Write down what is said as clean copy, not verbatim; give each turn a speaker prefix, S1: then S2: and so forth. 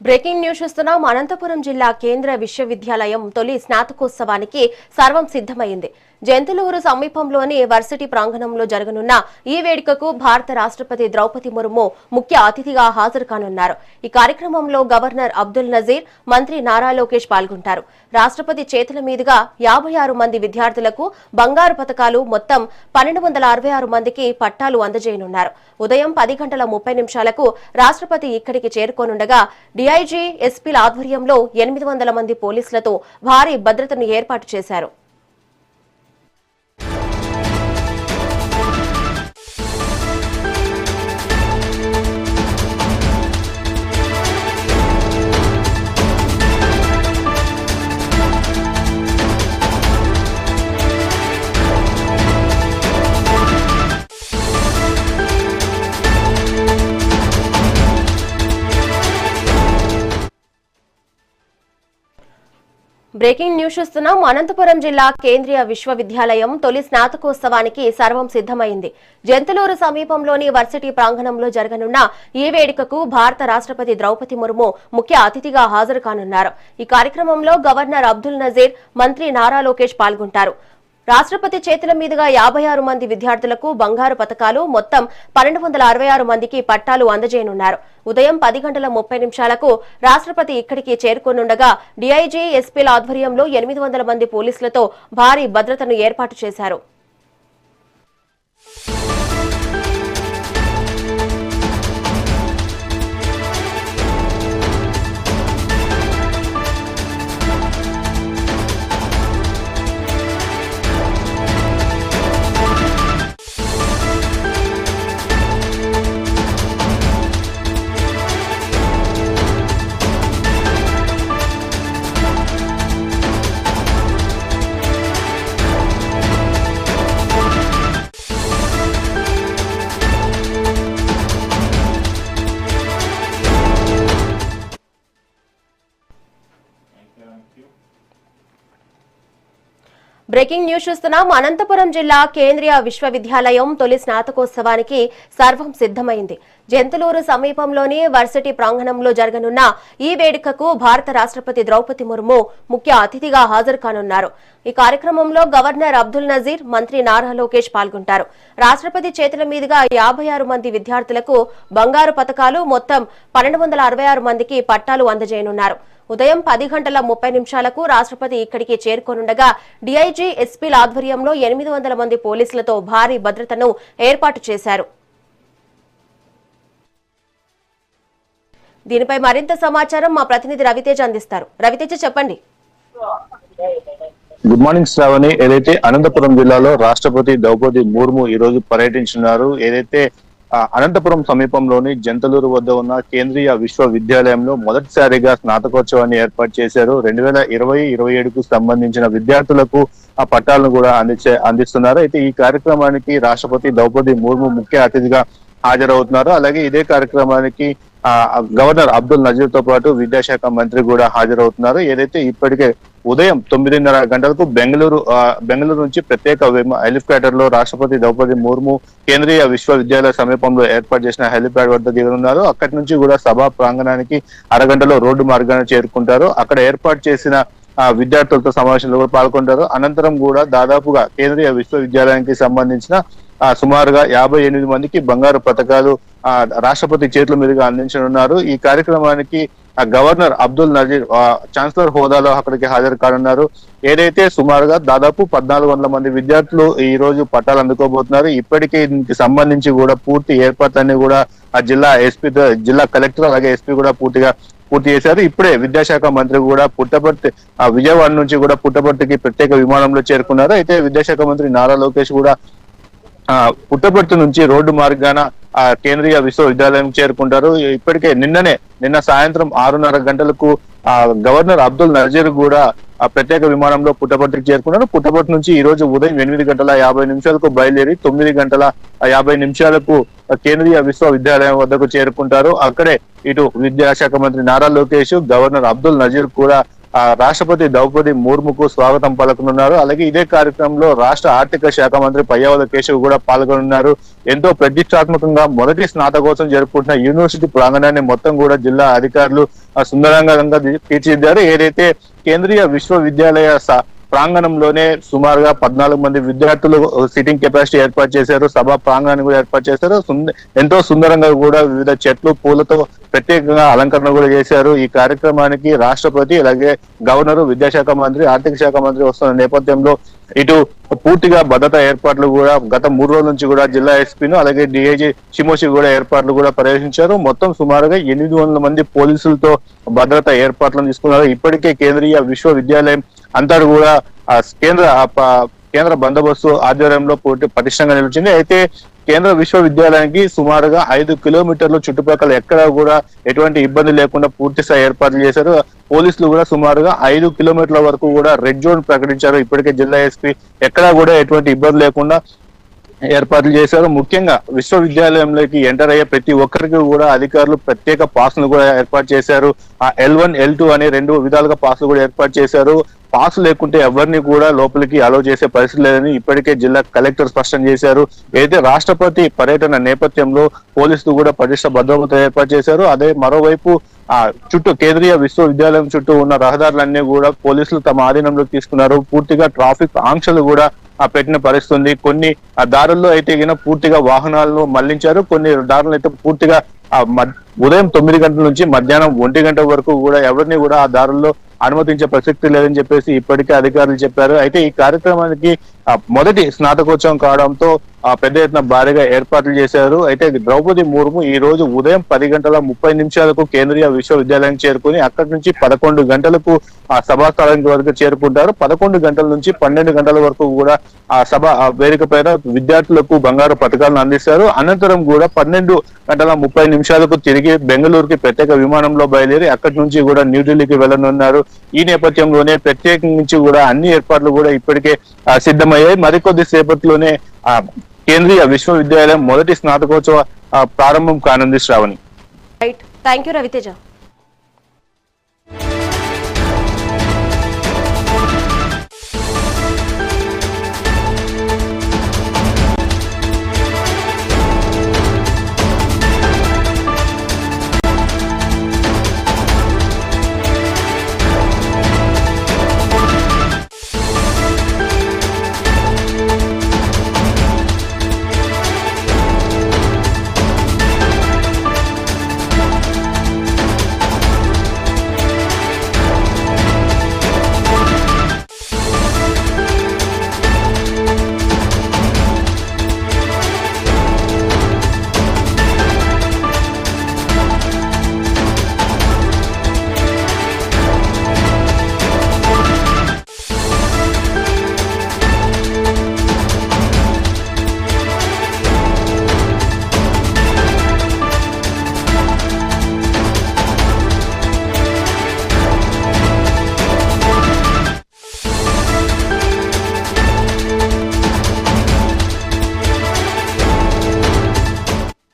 S1: Breaking news చూస్తున్నాం. అనంతపురం జిల్లా కేంద్ర విశ్వవిద్యాలయం తొలి స్నాతకోత్సవానికి సర్వం సిద్ధమైంది. జంతులూరు సమీపంలోని వర్సిటీ ప్రాంగణంలో జరగనున్న ఈ వేడుకకు భారత రాష్ట్రపతి ద్రౌపది ముర్ము ముఖ్య అతిథిగా హాజరు కానున్నారు. ఈ కార్యక్రమంలో గవర్నర్ అబ్దుల్ నజీర్, మంత్రి నారా లోకేష్ పాల్గొంటారు. రాష్ట్రపతి చేతుల మీదుగా 56 మంది విద్యార్థులకు బంగారు పతకాలు, మొత్తం 1266 మందికి పట్టాలు అందజేయనున్నారు. ఉదయం 10:30 రాష్ట్రపతి ఇక్కడికి చేరుకోనుండగా డీఐజీ, ఎస్పీల ఆధ్వర్యంలో 800 మంది పోలీసులతో భారీ భద్రతను ఏర్పాటు చేశారు. బ్రేకింగ్ న్యూస్ చూస్తున్నాం. అనంతపురం జిల్లా కేంద్రీయ విశ్వవిద్యాలయం తొలి స్నాతకోత్సవానికి సర్వం సిద్ధమైంది. జంతులూరు సమీపంలోని వర్సిటీ ప్రాంగణంలో జరగనున్న ఈ వేడుకకు భారత రాష్ట్రపతి ద్రౌపది ముర్ము ముఖ్య అతిథిగా హాజరు కానున్నారు. ఈ కార్యక్రమంలో గవర్నర్ అబ్దుల్ నజీర్, మంత్రి నారా లోకేష్ పాల్గొంటారు. రాష్ట్రపతి చేతుల మీదుగా 56 మంది విద్యార్థులకు బంగారు పతకాలు, మొత్తం 1266 మందికి పట్టాలు అందజేయనున్నారు. ఉదయం 10:30 రాష్ట్రపతి ఇక్కడికి చేరుకోనుండగా డీఐజీ, ఎస్పీల ఆధ్వర్యంలో 800 మంది పోలీసులతో భారీ భద్రతను ఏర్పాటు చేశారు. బ్రేకింగ్ న్యూస్ చూస్తున్నాం. అనంతపురం జిల్లా కేంద్రీయ విశ్వవిద్యాలయం తొలి స్నాతకోత్సవానికి సర్వం సిద్ధమైంది. జంతులూరు సమీపంలోని వర్సిటీ ప్రాంగణంలో జరగనున్న ఈ వేడుకకు భారత రాష్ట్రపతి ద్రౌపది ముర్ము ముఖ్య అతిథిగా హాజరు కానున్నారు. ఈ కార్యక్రమంలో గవర్నర్ అబ్దుల్ నజీర్, మంత్రి నారా లోకేష్ పాల్గొంటారు. రాష్ట్రపతి చేతుల మీదుగా 56 మంది విద్యార్థులకు బంగారు పతకాలు, మొత్తం 1266 మందికి పట్టాలు అందజేయనున్నారు. ఉదయం 10:30 రాష్ట్రపతి ఇక్కడికి చేరుకోనుండగా డీఐజీ, ఎస్పీల ఆధ్వర్యంలో 800 మంది పోలీసులతో భారీ భద్రతను ఏర్పాటు చేశారు. దీనిపై మరింత సమాచారం మా ప్రతినిధి రవితేజ అందిస్తారు. రవితేజ, చెప్పండి.
S2: Good morning Shravani. ఏదైతే అనంతపురం జిల్లాలో రాష్ట్రపతి ద్రౌపది ముర్ము ఈ రోజు పర్యటించున్నారు. ఏదైతే అనంతపురం సమీపంలోని జంతులూరు వద్ద ఉన్న కేంద్రీయ విశ్వవిద్యాలయంలో మొదటిసారిగా స్నాతకోత్సవాన్ని ఏర్పాటు చేశారు. 2020-27కు సంబంధించిన విద్యార్థులకు ఆ పట్టాలను కూడా అందిస్తున్నారు. అయితే ఈ కార్యక్రమానికి రాష్ట్రపతి ద్రౌపది ముర్ము ముఖ్య అతిథిగా హాజరవుతున్నారు. అలాగే ఇదే కార్యక్రమానికి గవర్నర్ అబ్దుల్ నజీర్ తో పాటు విద్యాశాఖ మంత్రి కూడా హాజరవుతున్నారు. ఏదైతే ఇప్పటికే ఉదయం 9:30 బెంగళూరు నుంచి ప్రత్యేక హెలికాప్టర్ లో రాష్ట్రపతి ద్రౌపది ముర్ము కేంద్రీయ విశ్వవిద్యాలయ సమీపంలో ఏర్పాటు చేసిన హెలిప్యాడ్ వద్ద దిగనున్నారు. అక్కడి నుంచి కూడా సభా ప్రాంగణానికి అరగంటలో రోడ్డు మార్గాన్ని చేరుకుంటారు. అక్కడ ఏర్పాటు చేసిన విద్యార్థులతో సమావేశంలో కూడా పాల్గొంటారు. అనంతరం కూడా దాదాపుగా కేంద్రీయ విశ్వవిద్యాలయానికి సంబంధించిన సుమారుగా 58 మందికి బంగారు పతకాలు రాష్ట్రపతి చేతుల మీదుగా అందించనున్నారు. ఈ కార్యక్రమానికి గవర్నర్ అబ్దుల్ నజీర్ ఛాన్సలర్ హోదాలో అక్కడికి హాజరు కానున్నారు. ఏదైతే సుమారుగా దాదాపు 1400 మంది విద్యార్థులు ఈ రోజు పట్టాలు అందుకోబోతున్నారు. ఇప్పటికే దీనికి సంబంధించి కూడా పూర్తి ఏర్పాట్లన్నీ కూడా ఆ జిల్లా కలెక్టర్ అలాగే ఎస్పీ కూడా పూర్తి చేశారు. ఇప్పుడే విద్యాశాఖ మంత్రి కూడా పుట్టపర్తి విజయవాడ నుంచి కూడా పుట్టపర్తికి ప్రత్యేక విమానంలో చేరుకున్నారు. అయితే విద్యాశాఖ మంత్రి నారా లోకేష్ కూడా పుట్టపర్తి నుంచి రోడ్డు మార్గాన కేంద్రీయ విశ్వవిద్యాలయం చేరుకుంటారు. ఇప్పటికే నిన్న సాయంత్రం 6:30 గవర్నర్ అబ్దుల్ నజీర్ కూడా ప్రత్యేక విమానంలో పుట్టపర్తికి చేరుకున్నారు. పుట్టపర్తి నుంచి ఈ రోజు ఉదయం 8:50 బయలుదేరి 9:50 కేంద్రీయ విశ్వవిద్యాలయం వద్దకు చేరుకుంటారు. అక్కడే ఇటు విద్యాశాఖ మంత్రి నారా లోకేష్, గవర్నర్ అబ్దుల్ నజీర్ కూడా రాష్ట్రపతి ద్రౌపది ముర్ముకు స్వాగతం పలకనున్నారు. అలాగే ఇదే కార్యక్రమంలో రాష్ట్ర ఆర్థిక శాఖ మంత్రి పయ్యావుల కేశవ్ కూడా పాల్గొనున్నారు. ఎంతో ప్రతిష్టాత్మకంగా మొదటి స్నాతకోత్సవం జరుపుకుంటున్న యూనివర్సిటీ ప్రాంగణాన్ని మొత్తం కూడా జిల్లా అధికారులు సుందరంగా తీర్చిదిద్దారు. ఏదైతే కేంద్రీయ విశ్వవిద్యాలయ ప్రాంగణంలోనే సుమారుగా 14 మంది విద్యార్థులు సిట్టింగ్ కెపాసిటీ ఏర్పాటు చేశారు. సభా ప్రాంగణాన్ని కూడా ఏర్పాటు చేశారు. ఎంతో సుందరంగా కూడా వివిధ చెట్లు పూలతో ప్రత్యేకంగా అలంకరణ కూడా చేశారు. ఈ కార్యక్రమానికి రాష్ట్రపతి అలాగే గవర్నర్, విద్యాశాఖ మంత్రి, ఆర్థిక శాఖ మంత్రి వస్తున్న నేపథ్యంలో ఇటు పూర్తిగా భద్రతా ఏర్పాట్లు కూడా గత 3 రోజుల నుంచి కూడా జిల్లా ఎస్పీను అలాగే డిఐజీ షిమోషి కూడా ఏర్పాట్లు కూడా పర్యవేక్షించారు. మొత్తం సుమారుగా 800 మంది పోలీసులతో భద్రతా ఏర్పాట్లను తీసుకున్నారు. ఇప్పటికే కేంద్రీయ విశ్వవిద్యాలయం అంతా కూడా కేంద్ర బందోబస్తు ఆధ్వర్యంలో పటిష్టంగా నిలిచింది. అయితే కేంద్ర విశ్వవిద్యాలయానికి సుమారుగా 5 కిలోమీటర్లు చుట్టుపక్కల ఎక్కడా కూడా ఎటువంటి ఇబ్బంది లేకుండా పూర్తి స్థాయి ఏర్పాట్లు చేశారు. పోలీసులు కూడా సుమారుగా 5 కిలోమీటర్ల వరకు కూడా రెడ్ జోన్ ప్రకటించారు. ఇప్పటికే జిల్లా ఎస్పీ ఎక్కడా కూడా ఎటువంటి ఇబ్బంది లేకుండా ఏర్పాట్లు చేశారు. ముఖ్యంగా విశ్వవిద్యాలయంలోకి ఎంటర్ అయ్యే ప్రతి ఒక్కరికి కూడా అధికారులు ప్రత్యేక పాస్ను కూడా ఏర్పాటు చేశారు. L1, L2 అనే 2 విధాలుగా పాస్లు కూడా ఏర్పాటు చేశారు. పాస్ లేకుంటే ఎవరిని కూడా లోపలికి అలో చేసే పరిస్థితి లేదని ఇప్పటికే జిల్లా కలెక్టర్ స్పష్టం చేశారు. అయితే రాష్ట్రపతి పర్యటన నేపథ్యంలో పోలీసులు కూడా పటిష్ట భద్రత ఏర్పాటు చేశారు. అదే మరోవైపు చుట్టూ కేంద్రీయ విశ్వవిద్యాలయం చుట్టూ ఉన్న రహదారులన్నీ కూడా పోలీసులు తమ ఆధీనంలోకి తీసుకున్నారు. పూర్తిగా ట్రాఫిక్ ఆంక్షలు కూడా పెట్టిన పరిస్థితుంది. కొన్ని దారుల్లో అయితే పూర్తిగా వాహనాలను మళ్లించారు. కొన్ని దారులు అయితే పూర్తిగా ఉదయం 9 గంటల నుంచి మధ్యాహ్నం 1 గంట వరకు కూడా ఎవరిని కూడా ఆ దారుల్లో అనుమతించే ప్రసక్తి లేదని చెప్పేసి ఇప్పటికే అధికారులు చెప్పారు. అయితే ఈ కార్యక్రమానికి మొదటి స్నాతకోత్సవం కావడంతో పెద్ద ఎత్తున భారీగా ఏర్పాట్లు చేశారు. అయితే ద్రౌపది ముర్ము ఈ రోజు ఉదయం 10:30 కేంద్రీయ విశ్వవిద్యాలయం చేరుకుని అక్కడి నుంచి 11 గంటలకు ఆ సభాస్థలానికి వరకు చేరుకుంటారు. 11 గంటల నుంచి 12 గంటల వరకు కూడా ఆ సభ వేదిక పైన విద్యార్థులకు బంగారు పథకాలను అందిస్తారు. అనంతరం కూడా 12:30 తిరిగి బెంగళూరుకి ప్రత్యేక విమానంలో బయలుదేరి అక్కడి నుంచి కూడా న్యూఢిల్లీకి వెళ్లనున్నారు. ఈ నేపథ్యంలోనే ప్రత్యేకించి కూడా అన్ని ఏర్పాట్లు కూడా ఇప్పటికే సిద్ధమయ్యాయి. మరికొద్ది సేపట్లోనే కేంద్రీయ విశ్వవిద్యాలయం మొదటి స్నాతకోత్సవ ప్రారంభం కానుంది. Shravani.
S1: Right, thank you Raviteja.